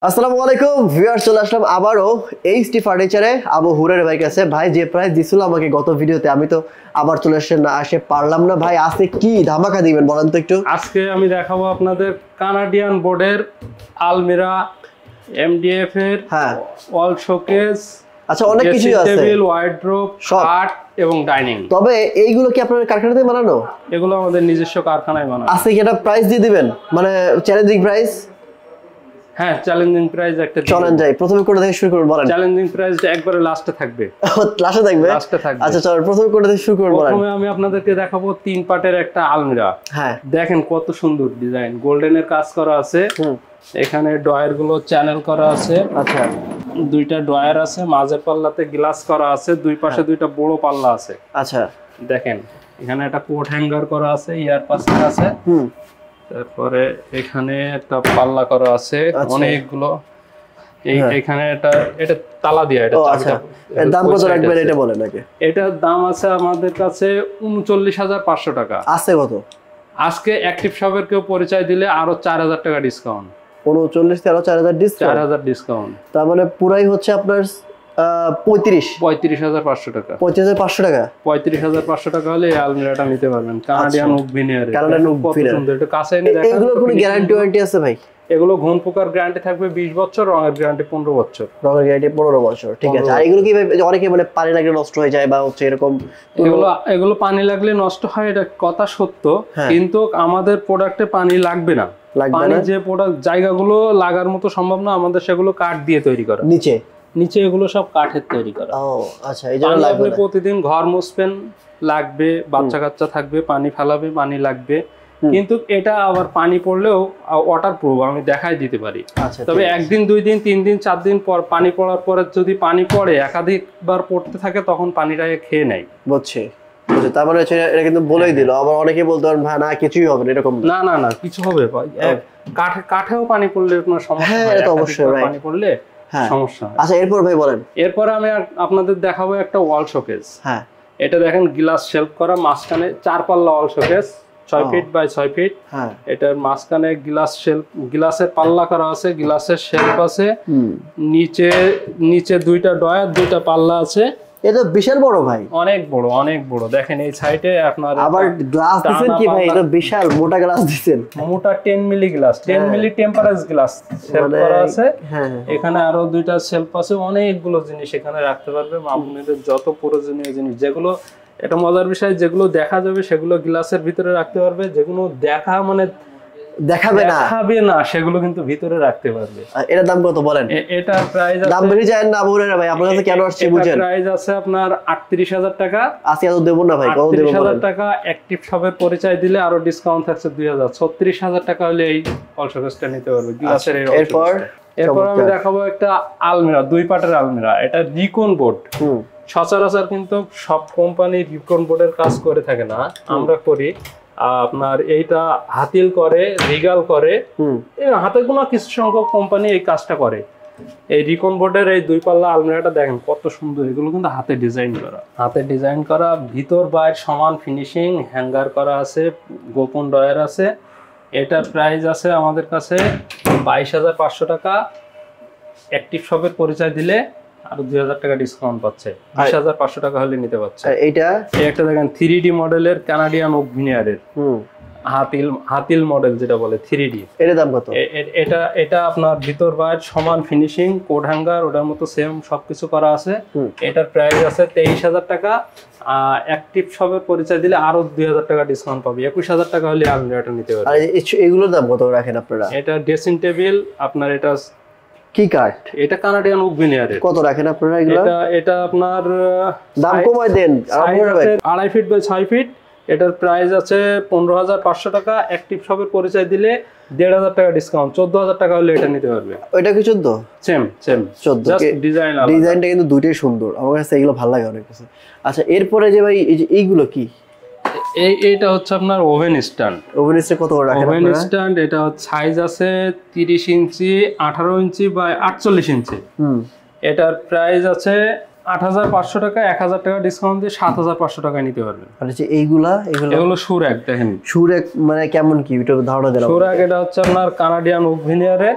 আসসালামু আলাইকুম ভিউয়ার্স, চলে আসলাম আবারও এইচটি ফার্নিচারে আবু হুরের ভাই কাছে। ভাই যে প্রাইস দিছিল আমাকে গত ভিডিওতে, আমি তো আবার চলে আসে পারলাম না। ভাই আজকে কি ধামাকা দিবেন বলেন তো একটু। আজকে আমি দেখাবো আপনাদের কানাডিয়ান বোর্ডের আলমিরা, এমডিএফ এর ওয়াল শোকেস, আচ্ছা অনেক কিছু আছে, টেবিল, ওয়ার্ড্রোব, খাট এবং ডাইনিং। তবে এইগুলো কি আপনাদের কারখানাতে বানানো? এগুলো আমাদের নিজস্ব কারখানায় বানানো। আজকে কি একটা প্রাইস দিয়ে দিবেন, মানে চ্যালেঞ্জিং প্রাইস? হ্যাঁ, চ্যালেঞ্জিং প্রাইস একটা। চলেন যাই, প্রথমে কোনটা থেকে শুরু করব বলেন। চ্যালেঞ্জিং প্রাইসটা একবারে লাস্টে থাকবে। লাস্টে থাকবে? লাস্টে থাকবে। আচ্ছা চল প্রথমে কোনটা থেকে শুরু করব বলেন। প্রথমে আমি আপনাদেরকে দেখাবো 3 পার্টের একটা আলমিরা। হ্যাঁ দেখেন কত সুন্দর ডিজাইন, গোল্ডেনের কাজ করা আছে। এখানে ডয়ার গুলো চ্যানেল করা আছে। আচ্ছা দুইটা ডয়ার আছে, মাঝের পাল্লাতে গ্লাস করা আছে, দুই পাশে দুইটা বড় পাল্লা আছে। আচ্ছা দেখেন এখানে একটা কোট হ্যাঙ্গার করা আছে, ইয়ার পাশে আছে। তারপরে এখানে একটা পাল্লা করা আছে অনেকগুলো। এখানে এটা তালা দিয়া, এটা এর দাম কত রাখবেন এটা বলেন আগে। এটার দাম আছে আমাদের কাছে ৩৯,৫০০ টাকা। আছে কত? আজকে অ্যাক্টিভ শপের কেউ পরিচয় দিলে আরো ৪,০০০ টাকা ডিসকাউন্ট। ৩৯ থেকে আরো ৪,০০০ ডিসকাউন্ট। ৪,০০০ ডিসকাউন্ট, তার মানে পুরাই হচ্ছে আপনার ৩৫,৫০০ টাকা। ৩৫,৫০০ টাকা। ৩৫,৫০০ টাকা হলে এই আলমিরাটা নিতে পারবেন। Canadian oak veneer, Canadian oak veneer. এটা কাছে এনে দেখেন। এগুলো কোনো গ্যারান্টি ওয়ারেন্টি আছে ভাই? এগুলো ঘুণ পোকার গ্যারান্টি থাকবে 20 বছর, রঙের গ্যারান্টি 15 বছর। রঙের গ্যারান্টি 15 বছর, ঠিক আছে। আর এগুলো কি অনেকে মানে পানি লাগলে নষ্ট হয়ে যায় বা হচ্ছে এরকম? এগুলো পানি লাগলে নষ্ট হয়, এটা কথা সত্য, কিন্তু আমাদের প্রোডাক্টে পানি লাগবে না। পানি যে প্রোডাক্ট জায়গাগুলো লাগার মতো সম্ভব না, আমাদের সেগুলো কাঠ দিয়ে তৈরি করা। নিচে এগুলো সব কাঠের তৈরি করা। ও আচ্ছা, এই জন্য লাগবে। আপনি প্রতিদিন ঘর মুছবেন, লাগবে, বাচ্চা কাচ্চা থাকবে, পানি ফেলাবে, পানি লাগবে। কিন্তু এটা আবার পানি পড়লেও ওয়াটার প্রুফ, আমি দেখাই দিতে পারি। তবে একদিন 2 দিন 3 দিন 4 দিন পর পানি পড়ার পরে যদি পানি পড়ে একাধিকবার পড়তে থাকে, তখন পানিটাকে খেয়ে নেয়। বুঝছি। তার মানে এটা কিন্তু বলেই দিল। আবার অনেকে বলতে পারেন ভাই না কিছুই হবে না, এরকম না না না, কিছু হবে। কাঠেও পানি পড়লে কোনো সমস্যা হয়? হ্যাঁ, এটা অবশ্যই পানি পড়লে সমস্যা হয়। আচ্ছা এরপর ভাই বলেন। এরপর আমি আপনাদের দেখাবো একটা ওয়াল শোকেস। হ্যাঁ, এটা দেখেন গ্লাস শেলফ করা, মাঝখানে 4 পাল্লা wall showcase, 6 feet by 6 feet. হ্যাঁ, এটার মাঝখানে গ্লাসের পাল্লা করা আছে, গ্লাসের শেলফ আছে, নিচে 2টা ডয়ার, 2টা পাল্লা আছে। এটা বিশাল বড় ভাই, অনেক বড়, অনেক বড়। দেখেন এই সাইডে আপনার আবার গ্লাস দিবেন কি ভাই? এটা বিশাল মোটা গ্লাস দিবেন, মোটা 10 মিলি গ্লাস, 10 মিলি টেম্পারেচার গ্লাস শেলফ করা আছে। এখানে আরো 2টা শেলফ আছে, অনেকগুলো জিনিস এখানে রাখতে পারবে। আপনাদের যত প্রয়োজনীয় জিনিস, যেগুলো এটা মজার বিষয়, যেগুলো দেখা যাবে সেগুলো গ্লাসের ভিতরে রাখতে পারবে, যেগুলো দেখাবে না সেগুলো কিন্তু ভিতরে রাখতে পারবে। এটার দাম কত বলেন? এটা প্রাইস দাম বেশি যায় না আবু হুরায়রা ভাই? আপনার কাছে কেন আসছে বুঝেন? প্রাইস আছে আপনার ৩৮,০০০ টাকা। আজকে এত দেব না ভাই, কত দেব? ৩৮,০০০ টাকা। অ্যাক্টিভ শপের পরিচয় দিলে আরো ডিসকাউন্ট থাকছে 2,000, ৩৬,০০০ টাকা হলে এই ওয়াল শোকেসটা নিতে পারবে গ্লাসের। এরপর আমি দেখাবো একটা আলমিরা, 2 পার্টের আলমিরা। এটা রিকন বোর্ড। সচরাচর কিন্তু সব কোম্পানি রিকন বোর্ডের কাজ করে থাকে না, আমরা করি। আপনার এইটা হাতিল করে, রিগাল করে, হাতে গোনা কিছু সংখ্যক কোম্পানি এই কাজটা করে। এই রিকন বোর্ডের এই 2 পাল্লা আলমিরাটা দেখেন কত সুন্দর। এগুলো কিন্তু হাতে ডিজাইন করা, ভিতর বাইরে সমান ফিনিশিং, হ্যাঙ্গার করা আছে, গোপন ডয়ার আছে। এটার প্রাইস আছে আমাদের কাছে 22,৫০০ টাকা। অ্যাক্টিভ শপের পরিচয় দিলে আরো 2,000 টাকা ডিসকাউন্ট পাচ্ছে, 20,৫০০ টাকা হলে নিতে পারছে। এইটা একটা দেখেন 3D মডেলের কানাডিয়ান ওক ভিনিয়ারের হাতিল মডেল, যেটা বলে 3D। এর দাম কত? এটা আপনার ভিতর বাইরে সমান ফিনিশিং, কোড হ্যাঙ্গার ওটার মতো সেম সবকিছু করা আছে। এটার প্রাইস আছে 23,০০০ টাকা। অ্যাক্টিভ শপের পরিচয় দিলে আরো 2,000 টাকা ডিসকাউন্ট পাবে, 21,০০০ টাকা হলে আলমিরাটা নিতে পারবে। আর এগুলোর দাম কত রাখেন আপনারা? এটা ড্রেসিং টেবিল আপনার, এটা কি কাঠ? এটা কানাডিয়ান ওক ভিনিয়ারের। কত রাখেন আপনারা এগুলো? এটা আপনার দাম কমায় দেন, 2.5 ফিট বাই 6 ফিট। এটার প্রাইস আছে 15,৫০০ টাকা। অ্যাক্টিভ শপের পরিচয় দিলে 1,500 টাকা ডিসকাউন্ট, 14,000 টাকা হলে এটা নিতে পারবে। ওইটা কি 14? সেম 14। জাস্ট ডিজাইনটা কিন্তু দুইটাই সুন্দর, আমার কাছে এগুলো ভালো লাগে অনেক কিছু। আচ্ছা এরপরে যে ভাই এইগুলো কি? এইটা হচ্ছে আপনার ওভেন স্ট্যান্ড। ওভেন স্ট্যান্ড কত রাখেন আপনারা? ওভেন স্ট্যান্ড এটা সাইজ আছে 30 ইঞ্চি, 18 ইঞ্চি বাই 48 ইঞ্চি। এটার প্রাইস আছে 8,৫০০ টাকা। 1,000 টাকা ডিসকাউন্ট দিয়ে 7,৫০০ টাকায় নিতে পারবেন। আর যে এগুলো সুরাক। দেখেন সুরাক মানে কেমন কি, এটা ধারণা দেন। সুরাক এটা হচ্ছে আপনার কানাডিয়ান ওক ভিনিয়ারে।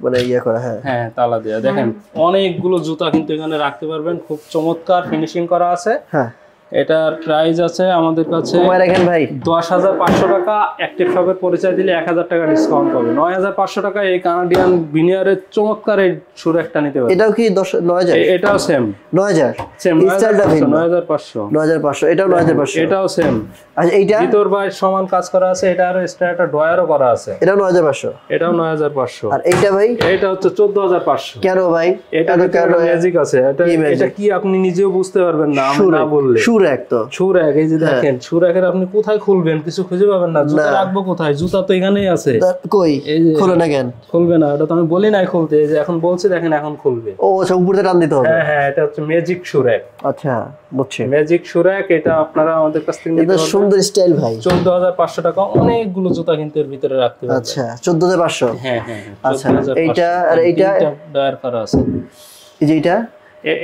মানে ইয়ে করা, হ্যাঁ হ্যাঁ তালা দেওয়া। দেখেন অনেকগুলো জুতা কিন্তু এখানে রাখতে পারবেন, খুব চমৎকার ফিনিশিং করা আছে। হ্যাঁ এটার প্রাইস আছে আমাদের কাছে রাখেন ভাই 10,500 টাকা। অ্যাক্টিভ শপের পরিচয় দিলে 1,000 টাকা ডিসকাউন্ট পাবে। 9,500 টাকা এই কানাডিয়ান ভিনিয়ারের চমৎকার এই শু একটা নিতে পারবে। এটাও কি 9,000? এটাও সেম 9,000 সেম স্টাইলটা ভিন্ন 9,500 9,500 এটাও 9,500 এটাও সেম। আচ্ছা এইটা ভিতর বাইরে সমান কাজ করা আছে। এটা আর স্টার্টার ডয়ারও করা আছে। এটাও 9,500 এটাও 9,500। আর এইটা ভাই এটা হচ্ছে 14,500। কেন ভাই? এটা কেন ম্যাজিক আছে? এটা কি আপনি নিজেও বুঝতে পারবেন না আমি না বললে। শু র‍্যাক তো শু র‍্যাক, এই যে দেখেন শু র‍্যাকের আপনি কোথায় খুলবেন কিছু খুঁজে পাবেন না। জুতা রাখবো কোথায়? জুতা তো এখানেই আছে। কই খুলে না কেন? খুলবে না, ওটা তো আমি বলি নাই খুলতে, এই যে এখন বলছি দেখেন এখন খুলবে। ও আচ্ছা উপরে টান দিতে হবে। হ্যাঁ হ্যাঁ এটা হচ্ছে ম্যাজিক শু র‍্যাক। আচ্ছা বুঝছি, ম্যাজিক শু র‍্যাক। এটা আপনারা আমাদের কাছ থেকে নিতে এটা পারবেন। সুন্দর স্টাইল ভাই। 14,500 টাকা। অনেকগুলো জুতা কিন্তু এর ভিতরে রাখতে পারবেন। আচ্ছা 14,500। হ্যাঁ হ্যাঁ। আচ্ছা এইটা আর এইটা ডয়ার করা আছে। এই যে এটা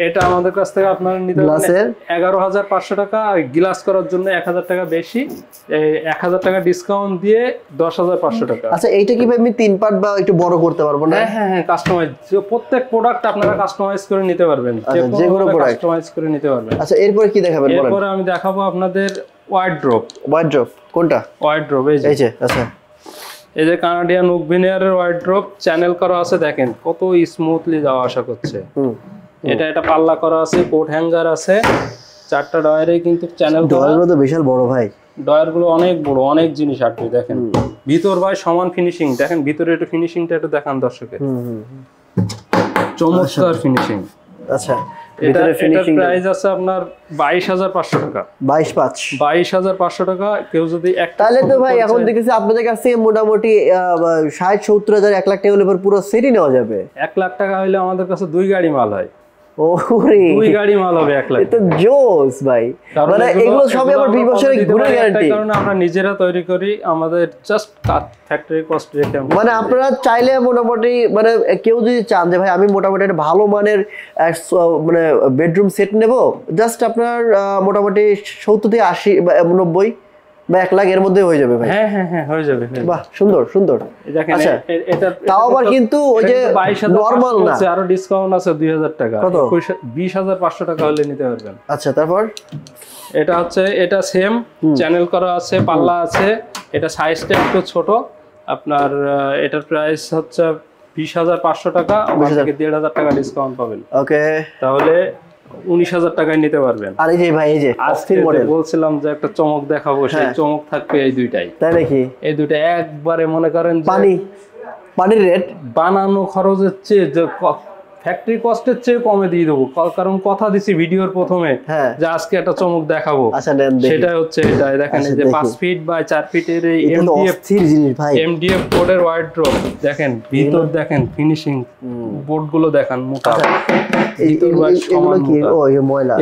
এটা আমাদের কাছ থেকে আপনারা নিতে পারবেন 11,500 টাকা। গ্লাস করার জন্য 1,000 টাকা বেশি, 1,000 টাকা ডিসকাউন্ট দিয়ে 10,500 টাকা। আচ্ছা এইটা কি ভাই আমি 3 পার্ট বা একটু বড় করতে পারবো না? হ্যাঁ হ্যাঁ হ্যাঁ কাস্টমাইজ। প্রত্যেক প্রোডাক্ট আপনারা কাস্টমাইজ করে নিতে পারবেন, যে কোনো প্রোডাক্ট কাস্টমাইজ করে নিতে পারবেন। আচ্ছা এরপর কি দেখাবেন বলেন? এরপর আমি দেখাবো আপনাদের ওয়ার্ড্রোব। ওয়ার্ড্রোব কোনটা? ওয়ার্ড্রোব এই যে আচ্ছা এই যে কানাডিয়ান ওক ভিনিয়ারের ওয়ার্ড্রোব চ্যানেল করা আছে। দেখেন কত স্মুথলি যাওয়া আসা করছে। এটা পাল্লা করা আছে, কোট হ্যাঙ্গার আছে, 4টা ডয়ারে কিন্তু চ্যানেল করা। ডয়ারগুলো তো বিশাল বড় ভাই। ডয়ারগুলো অনেক বড়, অনেক জিনিস আটকে। দেখেন ভিতর ভাই সমান ফিনিশিং। দেখেন ভিতরে একটু ফিনিশিংটা একটু দেখান দর্শকের। চমৎকার ফিনিশিং। আচ্ছা এটার প্রাইস আছে আপনার 22,500 টাকা। 22,500 টাকা। কেউ যদি একটা তাহলে তো ভাই এখন দেখেছি আপনাদের কাছে মোটামুটি 60-70 হাজার 1 লাখ টাকা হলে পুরো সেটই নেওয়া যাবে। 1 লাখ টাকা হলে আমাদের কাছে 2 গাড়ি মাল হয়। ওরে 2 গাড়ি মাল হবে 1 লাখ। এটা জোস ভাই। মানে এগুলো সবই আবার 20 বছরের গুণের গ্যারান্টি। কারণ আমরা নিজেরা তৈরি করি, আমাদের জাস্ট ফ্যাক্টরি কস্ট রেখে। মানে আপনারা চাইলে মোটামুটি মানে কেউ যদি চান যে ভাই আমি মোটামুটি একটা ভালো মানের মানে বেডরুম সেট নেব, জাস্ট আপনার মোটামুটি 70 থেকে 80 বা 90 বা 1 লাখ এর মধ্যে হয়ে যাবে ভাই। হ্যাঁ হ্যাঁ হ্যাঁ হয়ে যাবে। বাহ সুন্দর সুন্দর। আচ্ছা এটা তাও আবার কিন্তু ওই যে নরমাল না, আরো ডিসকাউন্ট আছে 2,000 টাকা। 20,500 টাকা হলে নিতে পারবেন। আচ্ছা তারপর এটা হচ্ছে এটা সেম চ্যানেল করা আছে, পাল্লা আছে। এটা সাইজটা একটু ছোট আপনার। এটার প্রাইস হচ্ছে 20,500 টাকা। আমার থেকে 1,500 টাকা ডিসকাউন্ট পাবেন। ওকে তাহলে 19,000 টাকায় নিতে পারবেন। আর এই যে ভাই এই যে অস্থির মডেল বলছিলাম যে একটা চমক দেখাবো, সেই চমক থাকবে এই দুইটাই। তাই নাকি? এই দুইটা একবারে মনে করেন পানির রেট বানানো খরচের চেয়ে ফ্যাক্টরি কস্টের চেয়ে কমে দিয়ে দেবো। কারণ কথা দিছি ভিডিওর প্রথমে যে আজকে একটা চমক দেখাবো। সেটা হচ্ছে এটা দেখেন এই যে 5 ফিট বাই 4 ফিটের এই এমডিএফ বোর্ডের ওয়ার্ড্রোব। দেখেন ভিতর দেখেন ফিনিশিং, বোর্ড গুলো দেখেন মোটা।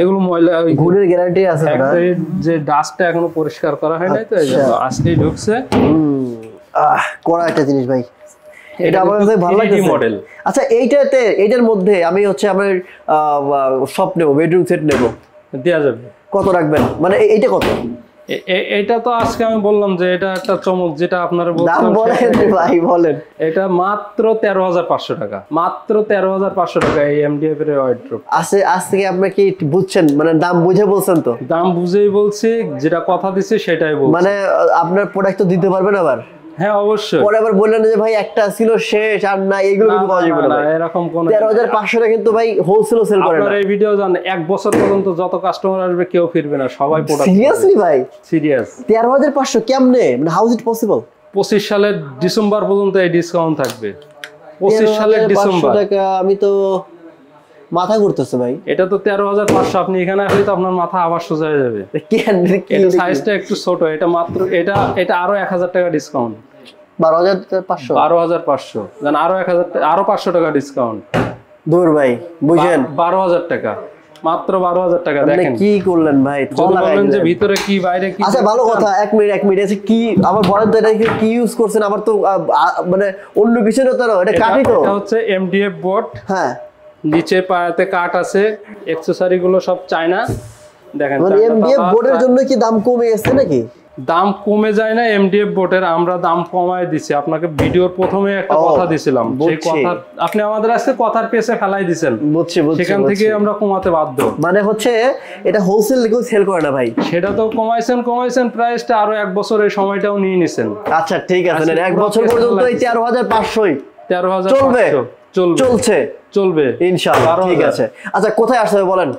এগুলো ময়লা গুণের গ্যারান্টি আছে না, যে ডাস্টটা এখনো পরিষ্কার করা হয় নাই, তো আজকেই ঢুকছে। কড়া একটা জিনিস ভাই, এটা আমার কাছে ভালো লাগছে মডেল। আচ্ছা এইটার মধ্যে আমি হচ্ছে আমার সব নেব, বেডরুম সেট নেব, দেয়া যাবে। কত রাখবেন? মানে এইটা কত? এটা তো আজকে আমি বললাম যে এটা একটা চমক, যেটা আপনারা দাম বলেন ভাই বলেন। এটা মাত্র 13,500 টাকা। মাত্র 13,500 টাকা এই এমডিএফ এর ওয়ার্ড্রোব আছে। আজ থেকে আপনি কি বুঝছেন? মানে দাম বুঝে বলছেন তো? দাম বুঝেই বলছি, যেটা কথা দিছি সেটাই বলছি। মানে আপনার প্রোডাক্ট তো দিতে পারবেন আবার? হ্যাঁ অবশ্যই। পরে আবার বললেন যে ভাই একটা ছিল শেষ আর না, এগুলো কিন্তু পাওয়া যাবে না এরকম কোন। 13,500 টাকা কিন্তু ভাই হোলসেলও সেল করে না। আপনারা এই ভিডিও জানেন 1 বছর পর্যন্ত যত কাস্টমার আসবে কেউ ফিরবে না, সবাই প্রোডাক্ট। সিরিয়াসলি ভাই? সিরিয়াস। 13,500 কেমনে? মানে হাউ ইজ ইট পসিবল? 25 সালের ডিসেম্বর পর্যন্ত এই ডিসকাউন্ট থাকবে। 25 সালের ডিসেম্বর। টাকা আমি তো মাথা ঘুরতেছে ভাই। এটা তো 13,500। আপনি এখানে আসলে তো আপনার মাথা আবার সোজা হয়ে যাবে। এটা সাইজটা একটু ছোট। এটা মাত্র এটা আরো 1,000 টাকা ডিসকাউন্ট। 12,500 12,500 জান, আরো 1,000 আরো 500 টাকা ডিসকাউন্ট। দূর ভাই বুঝেন 12,000 টাকা, মাত্র 12,000 টাকা। দেখেন কি করলেন ভাই, বলেন যে ভিতরে কি বাইরে কি। আচ্ছা ভালো কথা, 1 মিনিট আছে কি আমার বলেন তো, এটা কি ইউজ করছেন? আমার তো মানে অন্য কিছু না, তো এটা কাঠই তো। এটা হচ্ছে এমডিএফ বোর্ড। হ্যাঁ নিচে পায়াতে কাঠ আছে, অ্যাকসেসরি গুলো সব চায়না। দেখেন মানে এমডিএফ বোর্ডের জন্য কি দাম কমে গেছে নাকি? দাম কমে যায় না এমডিএফ বোর্ডের, আমরা দাম কমায় দিছি আপনাকে। ভিডিওর প্রথমে একটা কথা দিছিলাম, সেই কথা আপনি আমাদের আজকে কথার পেছে ফেলাই দিবেন, সেখান থেকে আমরা কমাতে বাধ্য। মানে হচ্ছে এটা হোলসেল কেউ সেল করে না ভাই, সেটা তো কমাইছেন প্রাইসটা, আরো 1 বছরের সময়টাও নিয়ে নিছেন। আচ্ছা ঠিক আছে, 1 বছর পর্যন্ত এই 13,500 চলবে ইনশাআল্লাহ। ঠিক আছে, আচ্ছা কোথায় আসতে হবে বলেন?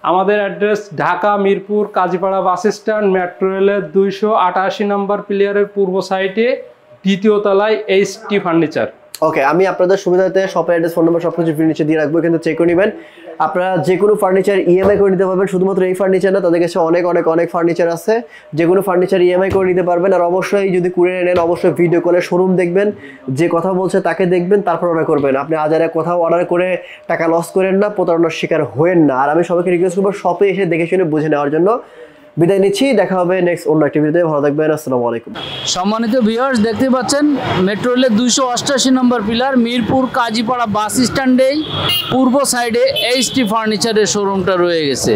আমাদের address Dhaka Mirpur Kazipara bus stand, metro রেলের 288 নম্বর প্লেয়ারের পূর্ব সাইডে 2য় তলায় এইচটি ফার্নিচার। ওকে, আমি আপনাদের সুবিধাতে শপের অ্যাড্রেস, ফোন নাম্বার সবকিছু নিচে দিয়ে রাখবো, কিন্তু চেক করে নেবেন। আপনারা যে কোনো ফার্নিচার ইএমআই করে নিতে পারবেন, শুধুমাত্র এই ফার্নিচার না, তাদের কাছে অনেক ফার্নিচার আছে, যে কোনো ফার্নিচার ইএমআই করে নিতে পারবেন। আর অবশ্যই যদি কুরিয়ারে নেন অবশ্যই ভিডিও কলে শোরুম দেখবেন, যে কথা বলছে তাকে দেখবেন, তারপর অর্ডার করবেন। আপনি আজারে কোথাও অর্ডার করে টাকা লস করেন না, প্রতারণার শিকার হয়েন না। আর আমি সবাইকে রিকোয়েস্ট করবো শপে এসে দেখে শুনে বুঝে নেওয়ার জন্য। বিদায় নিচ্ছি, দেখা হবে নেক্সট অন্য একটি ভিডিওতে। ভালো থাকবেন, আসসালামু আলাইকুম। সম্মানিত ভিউয়ার্স, দেখতে পাচ্ছেন মেট্রো রেলের 288 নম্বর পিলার, মিরপুর কাজীপাড়া বাস স্ট্যান্ডেই পূর্ব সাইডে এইচটি ফার্নিচারের শোরুমটা রয়ে গেছে।